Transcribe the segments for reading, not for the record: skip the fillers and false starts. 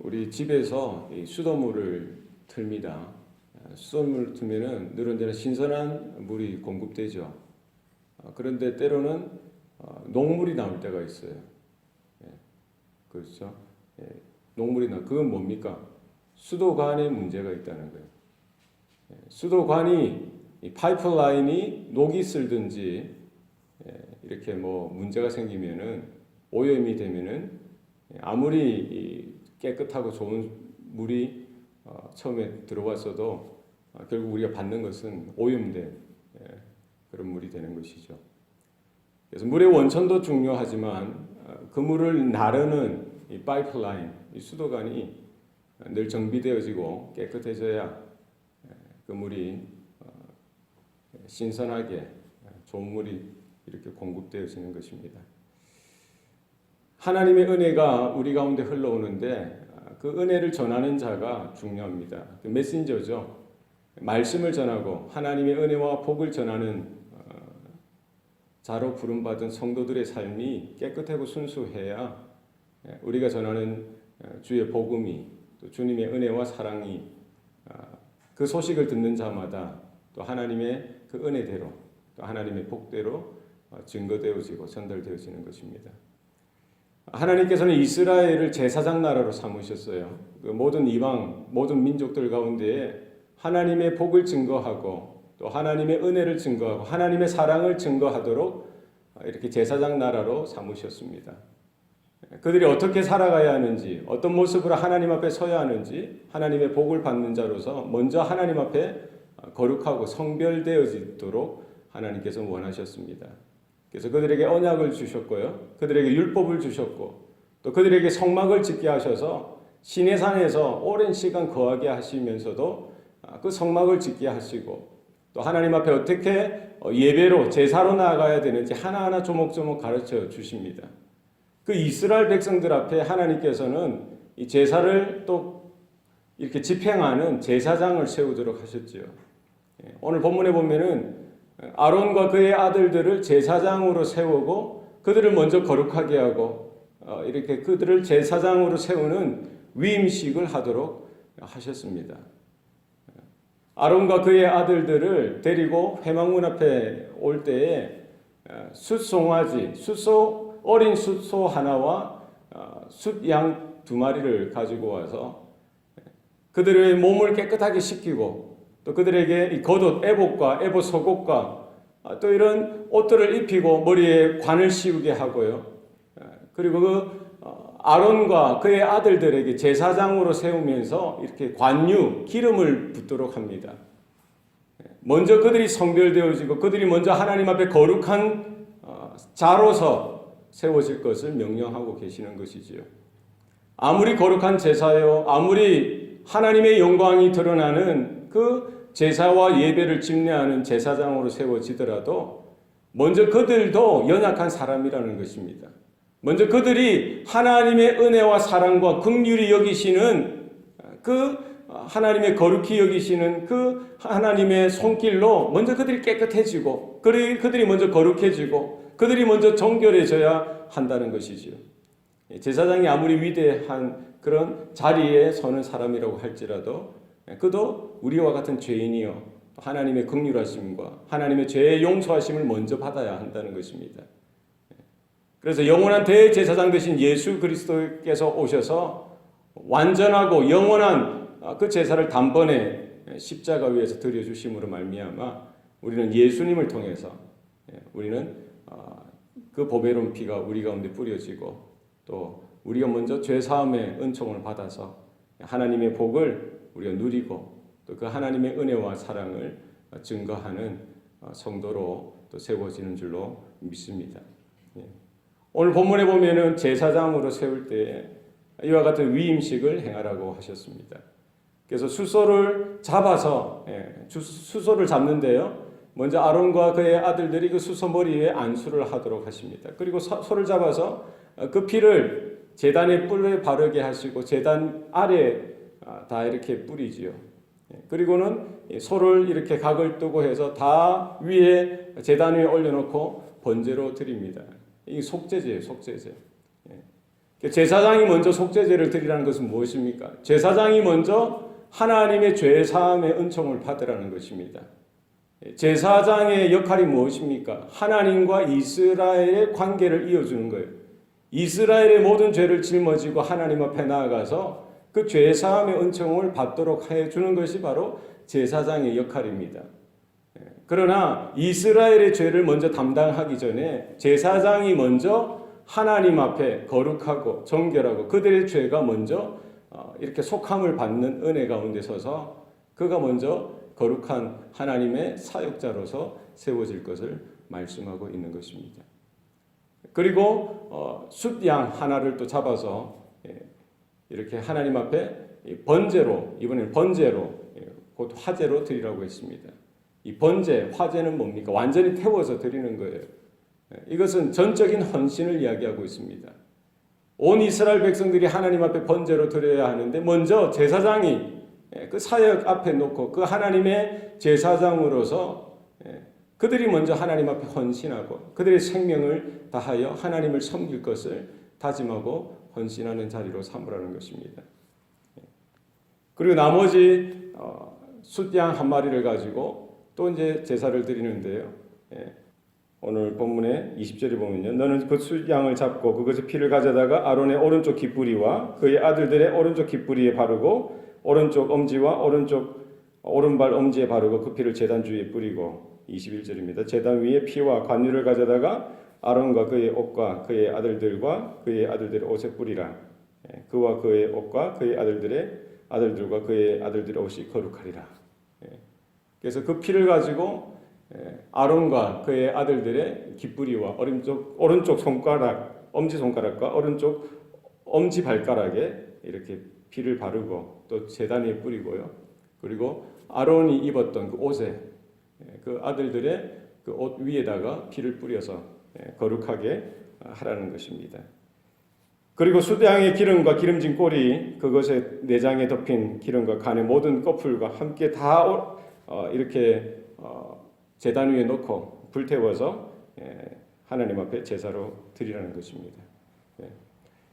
우리 집에서 이 수돗물을 틀니다. 수돗물을 틀면은 늘 언제나 신선한 물이 공급되죠. 그런데 때로는 녹물이 나올 때가 있어요. 그렇죠? 녹물이 그건 뭡니까? 수도관에 문제가 있다는 거예요. 수도관이 이 파이프라인이 녹이 슬든지 이렇게 뭐 문제가 생기면은 오염이 되면은 아무리 깨끗하고 좋은 물이 처음에 들어왔어도 결국 우리가 받는 것은 오염된 그런 물이 되는 것이죠. 그래서 물의 원천도 중요하지만 그 물을 나르는 이 파이프라인, 이 수도관이 늘 정비되어지고 깨끗해져야 그 물이 신선하게 좋은 물이 이렇게 공급되어지는 것입니다. 하나님의 은혜가 우리 가운데 흘러오는데 그 은혜를 전하는 자가 중요합니다. 그 메신저죠. 말씀을 전하고 하나님의 은혜와 복을 전하는 자로 부름받은 성도들의 삶이 깨끗하고 순수해야 우리가 전하는 주의 복음이 또 주님의 은혜와 사랑이 그 소식을 듣는 자마다 또 하나님의 그 은혜대로 또 하나님의 복대로 증거되어지고 전달되어지는 것입니다. 하나님께서는 이스라엘을 제사장 나라로 삼으셨어요. 그 모든 이방, 모든 민족들 가운데에 하나님의 복을 증거하고 또 하나님의 은혜를 증거하고 하나님의 사랑을 증거하도록 이렇게 제사장 나라로 삼으셨습니다. 그들이 어떻게 살아가야 하는지, 어떤 모습으로 하나님 앞에 서야 하는지 하나님의 복을 받는 자로서 먼저 하나님 앞에 거룩하고 성별되어지도록 하나님께서 원하셨습니다. 그래서 그들에게 언약을 주셨고요. 그들에게 율법을 주셨고 또 그들에게 성막을 짓게 하셔서 시내산에서 오랜 시간 거하게 하시면서도 그 성막을 짓게 하시고 또 하나님 앞에 어떻게 예배로 제사로 나아가야 되는지 하나하나 조목조목 가르쳐 주십니다. 그 이스라엘 백성들 앞에 하나님께서는 이 제사를 또 이렇게 집행하는 제사장을 세우도록 하셨지요. 오늘 본문에 보면은 아론과 그의 아들들을 제사장으로 세우고 그들을 먼저 거룩하게 하고 이렇게 그들을 제사장으로 세우는 위임식을 하도록 하셨습니다. 아론과 그의 아들들을 데리고 회막문 앞에 올 때에 숫송아지, 어린 숫소 하나와 숫양 2마리를 가지고 와서 그들의 몸을 깨끗하게 씻기고 또 그들에게 겉옷, 에봇과 에봇 속옷과 또 이런 옷들을 입히고 머리에 관을 씌우게 하고요. 그리고 그 아론과 그의 아들들에게 제사장으로 세우면서 이렇게 관유, 기름을 붓도록 합니다. 먼저 그들이 성별되어지고 그들이 먼저 하나님 앞에 거룩한 자로서 세워질 것을 명령하고 계시는 것이지요. 아무리 거룩한 제사요, 아무리 하나님의 영광이 드러나는 그 제사와 예배를 집례하는 제사장으로 세워지더라도 먼저 그들도 연약한 사람이라는 것입니다. 먼저 그들이 하나님의 은혜와 사랑과 긍휼히 여기시는 그 하나님의 거룩히 여기시는 그 하나님의 손길로 먼저 그들이 깨끗해지고 그들이 먼저 거룩해지고 그들이 먼저 정결해져야 한다는 것이지요. 제사장이 아무리 위대한 그런 자리에 서는 사람이라고 할지라도 그도 우리와 같은 죄인이요 하나님의 긍휼하심과 하나님의 죄의 용서하심을 먼저 받아야 한다는 것입니다. 그래서 영원한 대제사장 되신 예수 그리스도께서 오셔서 완전하고 영원한 그 제사를 단번에 십자가 위에서 드려주심으로 말미암아 우리는 예수님을 통해서 우리는 그 보배로운 피가 우리 가운데 뿌려지고 또 우리가 먼저 죄사함의 은총을 받아서 하나님의 복을 우리가 누리고 또 그 하나님의 은혜와 사랑을 증거하는 성도로 또 세워지는 줄로 믿습니다. 오늘 본문에 보면은 제사장으로 세울 때 이와 같은 위임식을 행하라고 하셨습니다. 그래서 수소를 잡아서 수소를 잡는데요. 먼저 아론과 그의 아들들이 그 수소 머리에 안수를 하도록 하십니다. 그리고 소를 잡아서 그 피를 제단의 뿔에 바르게 하시고 제단 아래 다 이렇게 뿌리지요. 그리고는 소를 이렇게 각을 뜨고 해서 다 위에 제단 위에 올려놓고 번제로 드립니다. 이 속죄제예요, 속죄제. 제사장이 먼저 속죄제를 드리라는 것은 무엇입니까? 제사장이 먼저 하나님의 죄 사함의 은총을 받으라는 것입니다. 제사장의 역할이 무엇입니까? 하나님과 이스라엘의 관계를 이어주는 거예요. 이스라엘의 모든 죄를 짊어지고 하나님 앞에 나아가서 그 죄 사함의 은총을 받도록 해주는 것이 바로 제사장의 역할입니다. 그러나 이스라엘의 죄를 먼저 담당하기 전에 제사장이 먼저 하나님 앞에 거룩하고 정결하고 그들의 죄가 먼저 이렇게 속함을 받는 은혜 가운데 서서 그가 먼저 거룩한 하나님의 사역자로서 세워질 것을 말씀하고 있는 것입니다. 그리고 숫양 하나를 또 잡아서 이렇게 하나님 앞에 번제로, 이번에는 번제로, 곧 화제로 드리라고 했습니다. 이 번제, 화제는 뭡니까? 완전히 태워서 드리는 거예요. 이것은 전적인 헌신을 이야기하고 있습니다. 온 이스라엘 백성들이 하나님 앞에 번제로 드려야 하는데 먼저 제사장이 그 사역 앞에 놓고 그 하나님의 제사장으로서 그들이 먼저 하나님 앞에 헌신하고 그들의 생명을 다하여 하나님을 섬길 것을 다짐하고 헌신하는 자리로 삼으라는 것입니다. 그리고 나머지 숫양 한 마리를 가지고 또 이제 제사를 드리는데요. 오늘 본문의 20절에 보면요. 너는 그 숫양을 잡고 그것의 피를 가져다가 아론의 오른쪽 깃뿌리와 그의 아들들의 오른쪽 깃뿌리에 바르고 오른쪽 엄지와 오른발 엄지에 바르고 그 피를 제단 주위에 뿌리고 21절입니다. 제단 위에 피와 관유를 가져다가 아론과 그의 옷과 그의 아들들과 그의 아들들의 옷에 뿌리라. 그와 그의 옷과 그의 아들들과 그의 아들들의 옷이 거룩하리라. 그래서 그 피를 가지고 아론과 그의 아들들의 깃뿌리와 오른쪽 손가락, 엄지 손가락과 오른쪽 엄지 발가락에 이렇게 피를 바르고 또 제단 위에 뿌리고요. 그리고 아론이 입었던 그 옷에 그 아들들의 그 옷 위에다가 피를 뿌려서 거룩하게 하라는 것입니다. 그리고 숫양의 기름과 기름진 꼬리 그것의 내장에 덮인 기름과 간의 모든 꺼풀과 함께 다 이렇게 제단 위에 놓고 불태워서 하나님 앞에 제사로 드리라는 것입니다.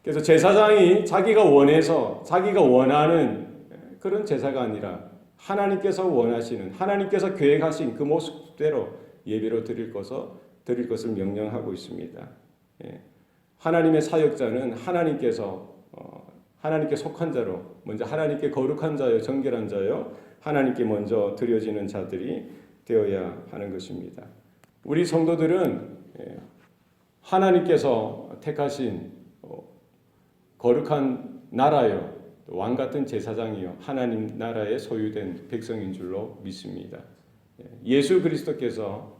그래서 제사장이 자기가 원해서 자기가 원하는 그런 제사가 아니라 하나님께서 원하시는 하나님께서 계획하신 그 모습대로 예배로 드릴 것을 명령하고 있습니다. 하나님의 사역자는 하나님께 속한 자로 먼저 하나님께 거룩한 자요 정결한 자요 하나님께 먼저 드려지는 자들이 되어야 하는 것입니다. 우리 성도들은 하나님께서 택하신 거룩한 나라요 왕 같은 제사장이요 하나님 나라의 소유된 백성인 줄로 믿습니다. 예수 그리스도께서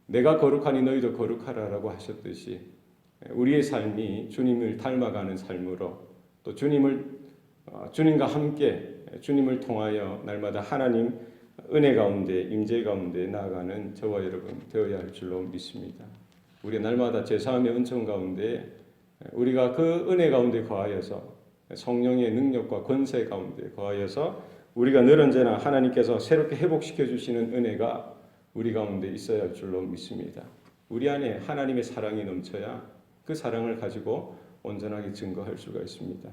내가 거룩하니 너희도 거룩하라라고 하셨듯이 우리의 삶이 주님을 닮아가는 삶으로 또 주님과 함께 주님을 통하여 날마다 하나님 은혜 가운데 임재 가운데 나아가는 저와 여러분 되어야 할 줄로 믿습니다. 우리 날마다 제사함의 은총 가운데 우리가 그 은혜 가운데 거하여서 성령의 능력과 권세 가운데 거하여서 우리가 늘 언제나 하나님께서 새롭게 회복시켜 주시는 은혜가 우리 가운데 있어야 할 줄로 믿습니다. 우리 안에 하나님의 사랑이 넘쳐야 그 사랑을 가지고 온전하게 증거할 수가 있습니다.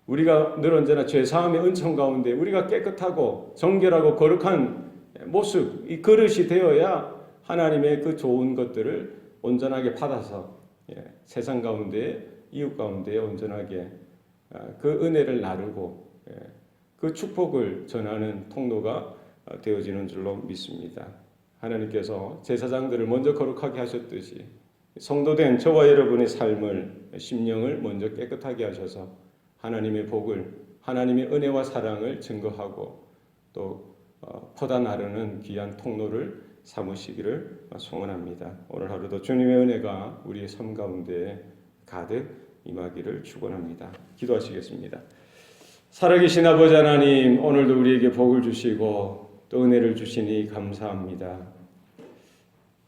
우리가 늘 언제나 죄사함의 은총 가운데 우리가 깨끗하고 정결하고 거룩한 모습, 이 그릇이 되어야 하나님의 그 좋은 것들을 온전하게 받아서 세상 가운데 이웃 가운데 온전하게 그 은혜를 나누고 그 축복을 전하는 통로가 되어지는 줄로 믿습니다. 하나님께서 제사장들을 먼저 거룩하게 하셨듯이 성도된 저와 여러분의 삶을 심령을 먼저 깨끗하게 하셔서 하나님의 복을 하나님의 은혜와 사랑을 증거하고 또 퍼다 나르는 귀한 통로를 삼으시기를 소원합니다. 오늘 하루도 주님의 은혜가 우리의 삶 가운데 가득 임하기를 축원합니다. 기도하시겠습니다. 살아계신 아버지 하나님, 오늘도 우리에게 복을 주시고 또 은혜를 주시니 감사합니다.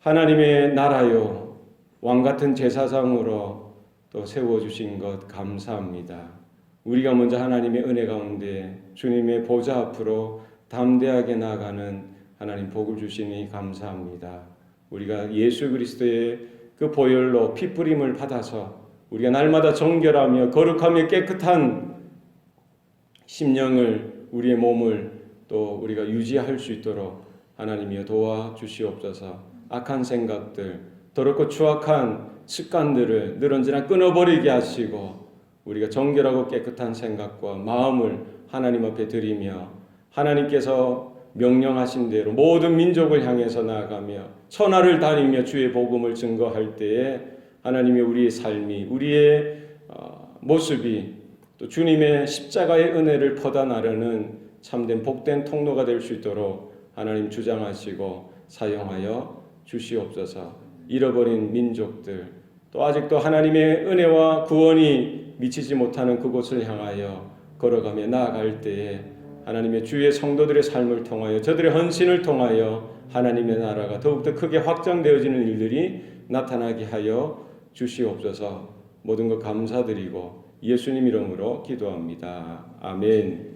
하나님의 나라요 왕 같은 제사장으로 또 세워주신 것 감사합니다. 우리가 먼저 하나님의 은혜 가운데 주님의 보좌 앞으로 담대하게 나아가는 하나님 복을 주시니 감사합니다. 우리가 예수 그리스도의 그 보혈로 피 뿌림을 받아서 우리가 날마다 정결하며 거룩하며 깨끗한 심령을, 우리의 몸을 또 우리가 유지할 수 있도록 하나님이여 도와주시옵소서. 악한 생각들, 더럽고 추악한 습관들을 늘 언제나 끊어버리게 하시고 우리가 정결하고 깨끗한 생각과 마음을 하나님 앞에 드리며 하나님께서 명령하신 대로 모든 민족을 향해서 나아가며 천하를 다니며 주의 복음을 증거할 때에 하나님의 우리의 삶이, 우리의 모습이 또 주님의 십자가의 은혜를 퍼다나르는 참된 복된 통로가 될 수 있도록 하나님 주장하시고 사용하여 주시옵소서. 잃어버린 민족들, 또 아직도 하나님의 은혜와 구원이 미치지 못하는 그곳을 향하여 걸어가며 나아갈 때에 하나님의 주의 성도들의 삶을 통하여 저들의 헌신을 통하여 하나님의 나라가 더욱더 크게 확장되어지는 일들이 나타나게 하여 주시옵소서. 모든 것 감사드리고 예수님 이름으로 기도합니다. 아멘.